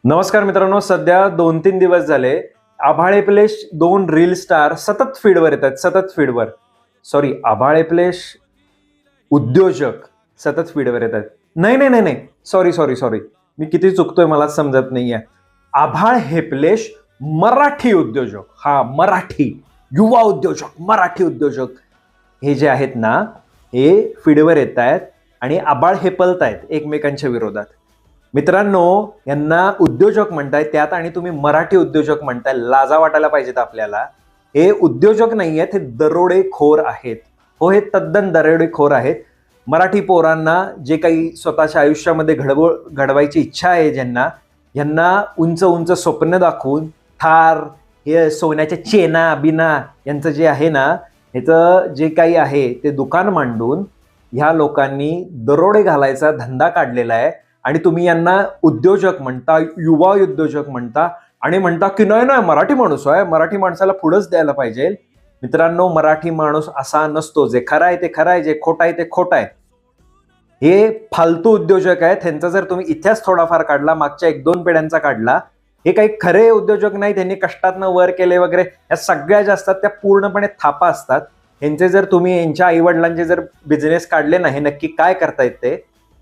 नमस्कार मित्रांनो, सध्या 2-3 दिवस झाले आभाळे प्लेश 2 रील स्टार सतत फीडवर येतात. आभाळे प्लेश उद्योजक सतत फीडवर येतात. नाही, सॉरी, मी किती चुकतोय मला समजत नाहीये. आभाळ हेपलेश मराठी उद्योजक, मराठी युवा उद्योजक, मराठी उद्योजक हे जे आहेत ना, हे फीडवर येत आहेत आणि आभाळ हेपलतायत एकमेकांच्या विरोधात. मित्रांनो, यांना उद्योजक म्हणताय त्यात आणि तुम्ही मराठी उद्योजक म्हणताय. लाजा वाटायला पाहिजेत आपल्याला. हे उद्योजक नाही आहेत, हे दरोडेखोर आहेत. हो, हे तद्दन दरोडेखोर आहेत. मराठी पोरांना जे काही स्वतःच्या आयुष्यामध्ये घडवायची इच्छा आहे, यांना उंच उंच स्वप्न दाखवून थार, हे सोन्याच्या चेना बिना यांचं जे आहे ना, ह्याचं जे काही आहे ते दुकान मांडून ह्या लोकांनी दरोडे घालायचा धंदा काढलेला आहे. आणि तुम्ही यांना उद्योजक म्हणता, युवा उद्योजक म्हणता आणि म्हणता की नाही मराठी माणूस आहे, मराठी माणसाला पुढंच द्यायला पाहिजे. मित्रांनो, मराठी माणूस असा नसतो. जे खरं आहे ते खरं आहे, जे खोटं आहे ते खोटं आहे. हे फालतू उद्योजक आहेत. त्यांचा जर तुम्ही इतिहास थोडाफार काढला, मागच्या 1-2 पिढ्यांचा काढला, हे काही खरे उद्योजक नाही. त्यांनी कष्टातनं वर केले वगैरे, ह्या सगळ्या ज्या असतात त्या पूर्णपणे थापा असतात. ह्यांचे जर तुम्ही यांच्या आईवडिलांचे जर बिझनेस काढले ना, हे नक्की काय करतायत ते,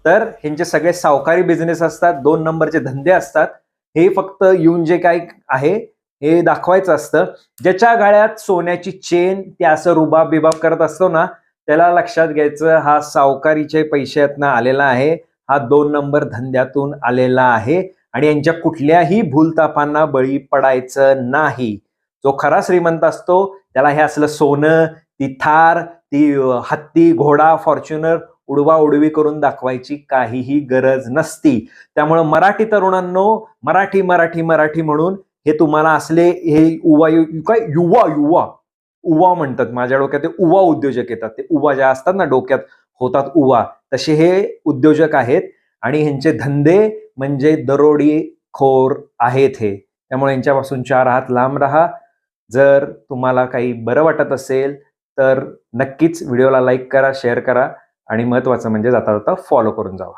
तर ह्यांचे सगळे सावकारी बिझनेस असतात, 2 नंबरचे धंदे असतात. हे फक्त येऊन जे काही आहे हे दाखवायचं असतं. ज्याच्या गळ्यात सोन्याची चेन, ते असं रुबाब बिबाब करत असतो ना, त्याला लक्षात घ्यायचं, हा सावकारीचे पैशातनं आलेला आहे, हा 2 नंबर धंद्यातून आलेला आहे आणि यांच्या कुठल्याही भूलतापांना बळी पडायचं नाही. जो खरा श्रीमंत असतो त्याला हे असलं सोनं, ती थार, ती हत्ती, घोडा, फॉर्च्युनर उडवा-उडवी करून दाखवायची काहीही गरज नसती. त्यामुळे मराठी तरुणांनो, मराठी मराठी मराठी म्हणून हे तुम्हाला असले हे युवा म्हणतात. माझ्या डोक्यात ते उवा उद्योजक येतात. ते उवा ज्या असतात ना, डोक्यात होतात उवा, तसे हे उद्योजक आहेत आणि ह्यांचे धंदे म्हणजे दरोडेखोर आहेत हे. त्यामुळे यांच्यापासून 4 हात लांब राहा. जर तुम्हाला काही बरं वाटत असेल तर नक्कीच व्हिडिओला लाईक करा, शेअर करा आणि महत्त्वाचं म्हणजे जाता जाता फॉलो करून जावा.